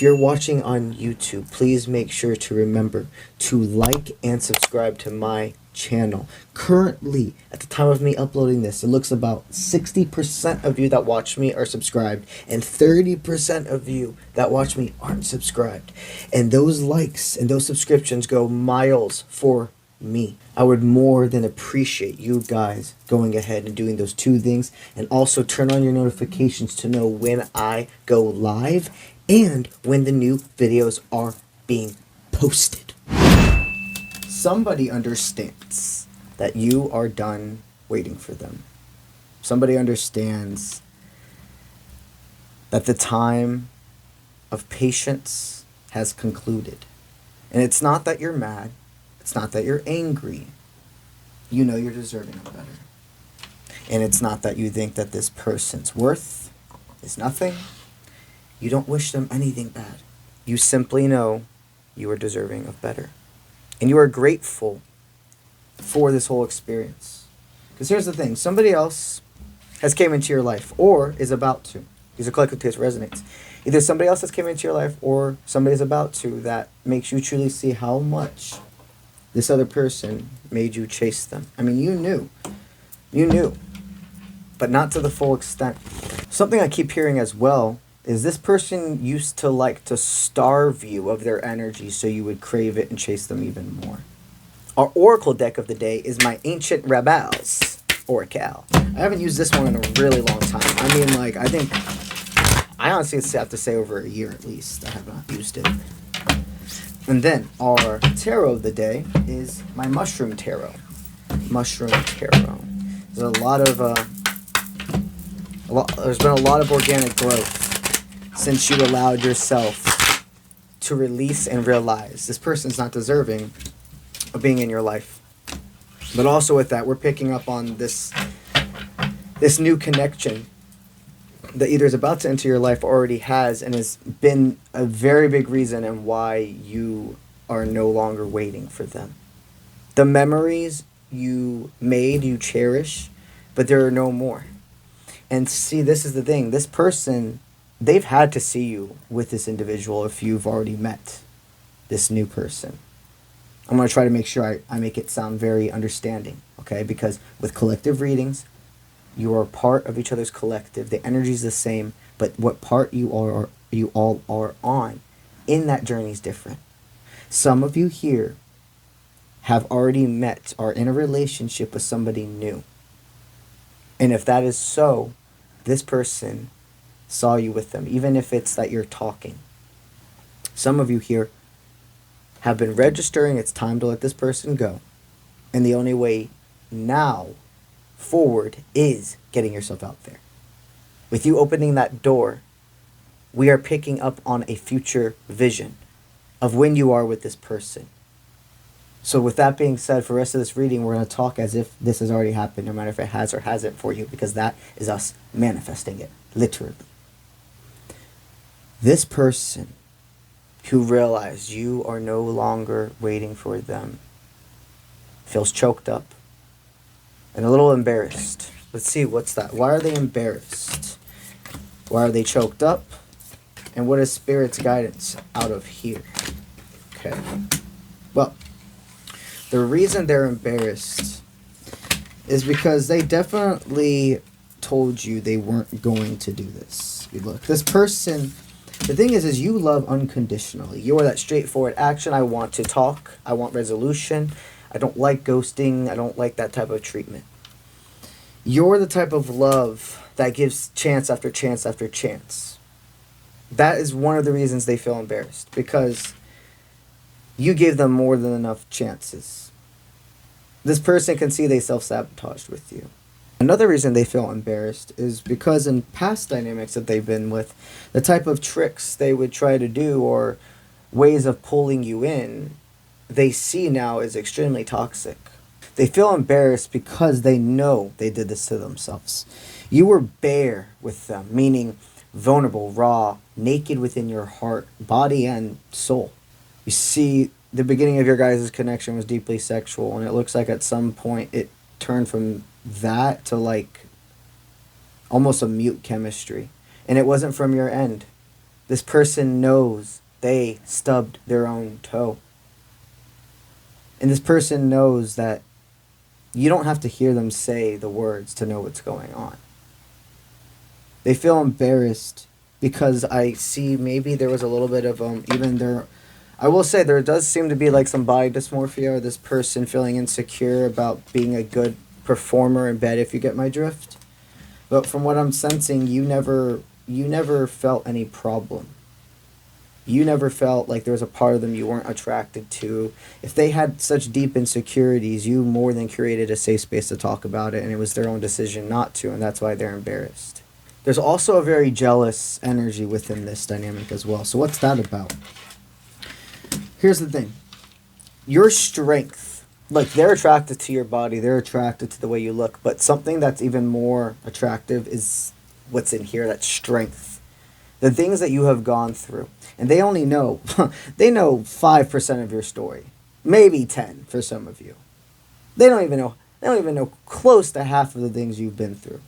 If you're watching on YouTube, please make sure to remember to like and subscribe to my channel. Currently, at the time of me uploading this, it looks about 60% of you that watch me are subscribed and 30% of you that watch me aren't subscribed. And those likes and those subscriptions go miles for me. I would more than appreciate you guys going ahead and doing those two things, and also turn on your notifications to know when I go live and when the new videos are being posted. Somebody understands that you are done waiting for them. Somebody understands that the time of patience has concluded. And it's not that you're mad. It's not that you're angry. You know you're deserving of better. And it's not that you think that this person's worth is nothing. You don't wish them anything bad. You simply know you are deserving of better. And you are grateful for this whole experience. Because here's the thing. Somebody else has came into your life or is about to. These are collective taste resonates. Either somebody else has came into your life or somebody is about to, that makes you truly see how much this other person made you chase them. I mean, you knew. You knew. But not to the full extent. Something I keep hearing as well is this person used to like to starve you of their energy so you would crave it and chase them even more. Our oracle deck of the day is my Ancient Rebels Oracle. I haven't used this one in a really long time. I mean, like, I honestly have to say over a year at least I have not used it. And then our tarot of the day is my Mushroom Tarot. Mushroom Tarot. There's there's been a lot of organic growth since you allowed yourself to release and realize this person's not deserving of being in your life. But also with that, we're picking up on this new connection that either is about to enter your life or already has, and has been a very big reason and why you are no longer waiting for them. The memories you made, you cherish, but there are no more. And see, this is the thing. This person, they've had to see you with this individual if you've already met this new person. I'm going to try to make sure I make it sound very understanding, okay? Because with collective readings, you are part of each other's collective. The energy is the same, but what part you all are on in that journey is different. Some of you here have already met, are in a relationship with somebody new. And if that is so, this person saw you with them, even if it's that you're talking. Some of you here have been registering it's time to let this person go. And the only way now forward is getting yourself out there. With you opening that door, we are picking up on a future vision of when you are with this person. So with that being said, for the rest of this reading, we're going to talk as if this has already happened, no matter if it has or hasn't for you, because that is us manifesting it, literally. This person who realized you are no longer waiting for them feels choked up and a little embarrassed. Let's see, what's that? Why are they embarrassed? Why are they choked up? And what is Spirit's guidance out of here? Okay. Well, the reason they're embarrassed is because they definitely told you they weren't going to do this. Look, this person, the thing is you love unconditionally. You are that straightforward action. I want to talk. I want resolution. I don't like ghosting. I don't like that type of treatment. You're the type of love that gives chance after chance after chance. That is one of the reasons they feel embarrassed, because you gave them more than enough chances. This person can see they self-sabotaged with you. Another reason they feel embarrassed is because in past dynamics that they've been with, the type of tricks they would try to do or ways of pulling you in, they see now as extremely toxic. They feel embarrassed because they know they did this to themselves. You were bare with them, meaning vulnerable, raw, naked within your heart, body, and soul. You see, the beginning of your guys' connection was deeply sexual, and it looks like at some point it turned from that to like almost a mute chemistry. And it wasn't from your end. This person knows they stubbed their own toe. And this person knows that you don't have to hear them say the words to know what's going on. They feel embarrassed because I see maybe there was a little bit of even there. I will say there does seem to be like some body dysmorphia, or this person feeling insecure about being a good performer in bed, if you get my drift. But from what I'm sensing, you never felt any problem. You never felt like there was a part of them you weren't attracted to. If they had such deep insecurities, you more than created a safe space to talk about it, and it was their own decision not to, and that's why they're embarrassed. There's also a very jealous energy within this dynamic as well. So what's that about? Here's the thing. Your strength, like they're attracted to your body, they're attracted to the way you look, but something that's even more attractive is what's in here, that strength. The things that you have gone through. And they only know, they know 5% of your story. Maybe 10 for some of you. They don't even know close to half of the things you've been through.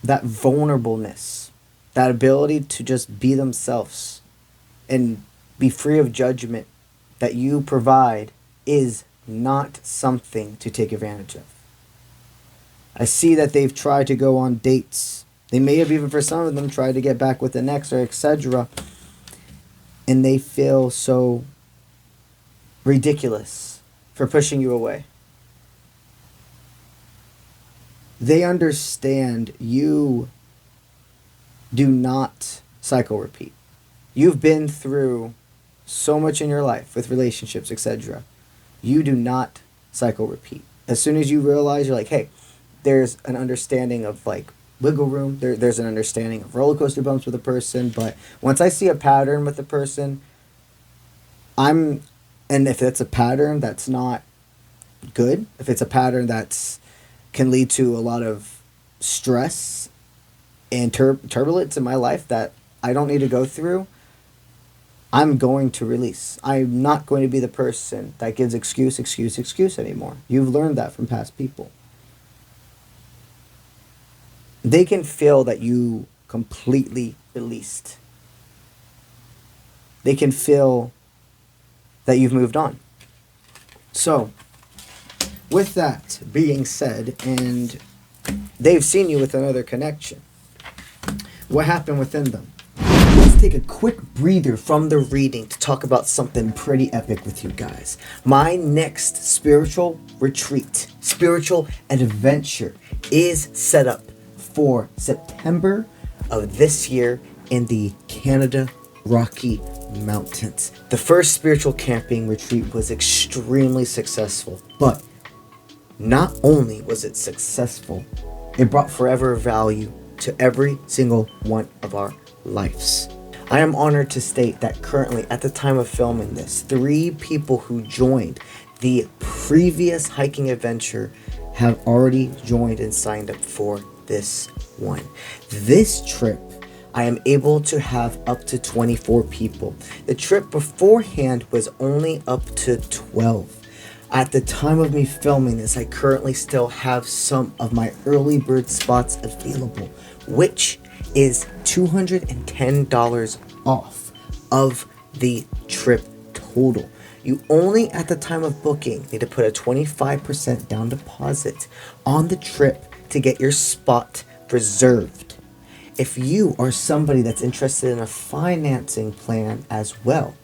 That vulnerableness, that ability to just be themselves and be free of judgment that you provide is not something to take advantage of. I see that they've tried to go on dates. They may have even, for some of them, tried to get back with an ex or etc. And they feel so ridiculous for pushing you away. They understand you do not cycle repeat. You've been through so much in your life with relationships, etc. You do not cycle repeat. As soon as you realize, you're like, hey, there's an understanding of like wiggle room. There's an understanding of roller coaster bumps with a person. But once I see a pattern with a person, and if it's a pattern that's not good, if it's a pattern that's can lead to a lot of stress and turbulence in my life that I don't need to go through, I'm going to release. I'm not going to be the person that gives excuse anymore. You've learned that from past people. They can feel that you completely released. They can feel that you've moved on. So, with that being said, and they've seen you with another connection, what happened within them? Let's take a quick breather from the reading to talk about something pretty epic with you guys. My next spiritual retreat, spiritual adventure is set up for September of this year in the Canada Rocky Mountains. The first spiritual camping retreat was extremely successful, but not only was it successful, it brought forever value to every single one of our lives. I am honored to state that currently, at the time of filming this, 3 people who joined the previous hiking adventure have already joined and signed up for this one. This trip, I am able to have up to 24 people. The trip beforehand was only up to 12. At the time of me filming this, I currently still have some of my early bird spots available, which is $210 off of the trip total. You only, at the time of booking, need to put a 25% down deposit on the trip to get your spot reserved. If you are somebody that's interested in a financing plan as well,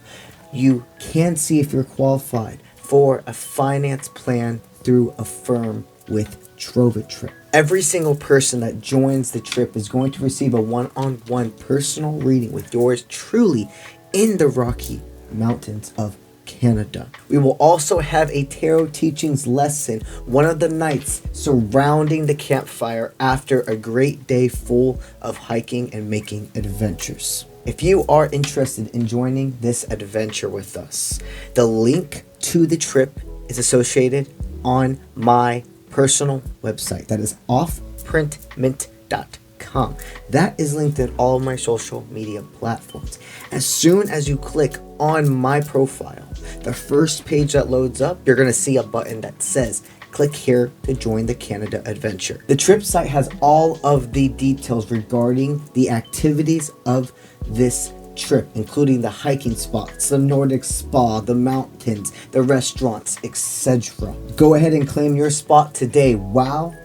you can see if you're qualified for a finance plan through a firm with Trip. Every single person that joins the trip is going to receive a one-on-one personal reading with yours truly in the Rocky Mountains of Canada. We will also have a tarot teachings lesson one of the nights surrounding the campfire after a great day full of hiking and making adventures. If you are interested in joining this adventure with us, the link to the trip is associated on my personal website. That is offprintmint.com. That is linked in all of my social media platforms. As soon as you click on my profile, the first page that loads up, you're going to see a button that says click here to join the Canada adventure. The trip site has all of the details regarding the activities of this trip, including the hiking spots, the Nordic spa, the mountains, the restaurants, etc. Go ahead and claim your spot today while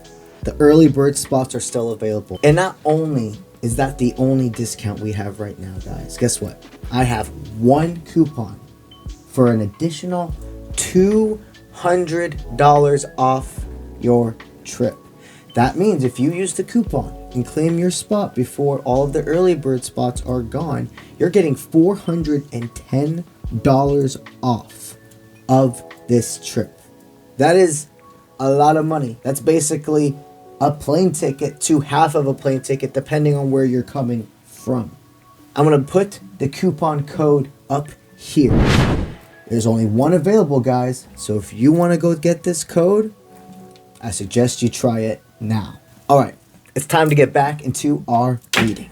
the early bird spots are still available. And not only is that the only discount we have right now, guys, guess what? I have one coupon for an additional $200 off your trip. That means if you use the coupon and claim your spot before all of the early bird spots are gone, you're getting $410 off of this trip. That is a lot of money. That's basically a plane ticket to half of a plane ticket, depending on where you're coming from. I'm going to put the coupon code up here. There's only one available, guys. So if you want to go get this code, I suggest you try it now. All right, it's time to get back into our reading.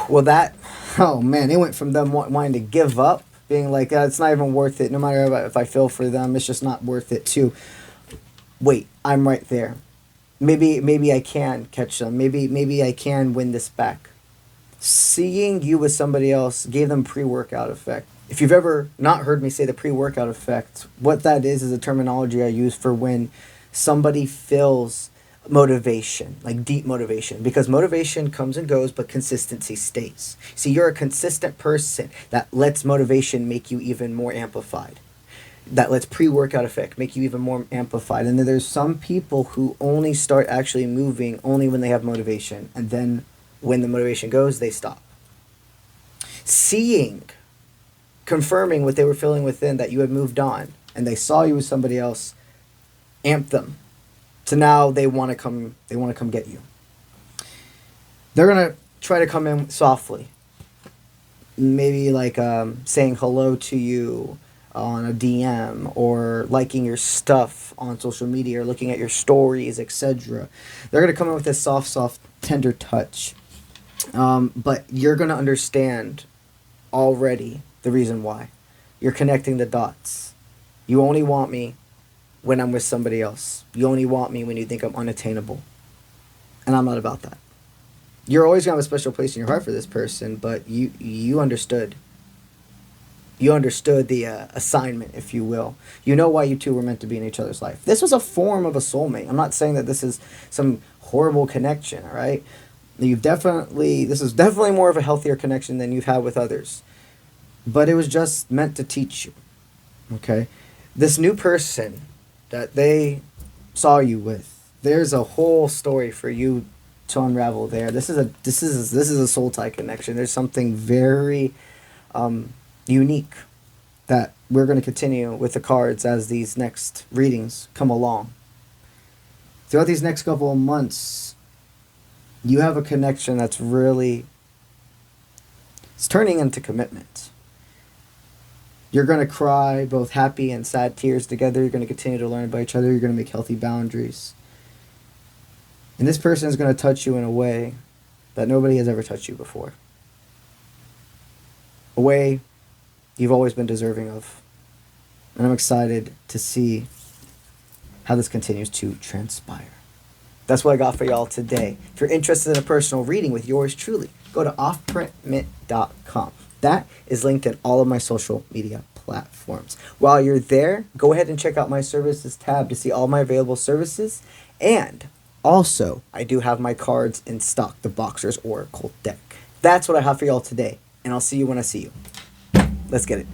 Well, oh man, it went from them wanting to give up, being like, it's not even worth it. No matter if I feel for them, it's just not worth it, to, wait, I'm right there. Maybe I can catch them. Maybe I can win this back. Seeing you with somebody else gave them pre-workout effect. If you've ever not heard me say the pre-workout effect, what that is a terminology I use for when somebody feels motivation, like deep motivation, because motivation comes and goes, but consistency stays. See, you're a consistent person that lets motivation make you even more amplified. That lets pre-workout effect make you even more amplified. And then there's some people who only start actually moving only when they have motivation. And then when the motivation goes, they stop. Confirming what they were feeling within, that you had moved on, and they saw you with somebody else, amped them. So now they want to come get you. They're going to try to come in softly. Maybe like saying hello to you on a DM, or liking your stuff on social media, or looking at your stories, etc. They're going to come in with this soft, tender touch. But you're going to understand already the reason why. You're connecting the dots. You only want me when I'm with somebody else. You only want me when you think I'm unattainable. And I'm not about that. You're always going to have a special place in your heart for this person, but you understood. You understood the assignment, if you will. You know why you two were meant to be in each other's life. This was a form of a soulmate. I'm not saying that this is some horrible connection, all right? This is definitely more of a healthier connection than you've had with others. But it was just meant to teach you, okay? This new person that they saw you with, there's a whole story for you to unravel there. This is a soul tie connection. There's something very unique that we're going to continue with the cards as these next readings come along. Throughout these next couple of months, you have a connection that's really, it's turning into commitment. You're going to cry both happy and sad tears together. You're going to continue to learn about each other. You're going to make healthy boundaries. And this person is going to touch you in a way that nobody has ever touched you before. A way you've always been deserving of. And I'm excited to see how this continues to transpire. That's what I got for y'all today. If you're interested in a personal reading with yours truly, go to offprintmint.com. That is linked in all of my social media platforms. While you're there, go ahead and check out my services tab to see all my available services. And also, I do have my cards in stock, the Boxer's Oracle deck. That's what I have for y'all today. And I'll see you when I see you. Let's get it.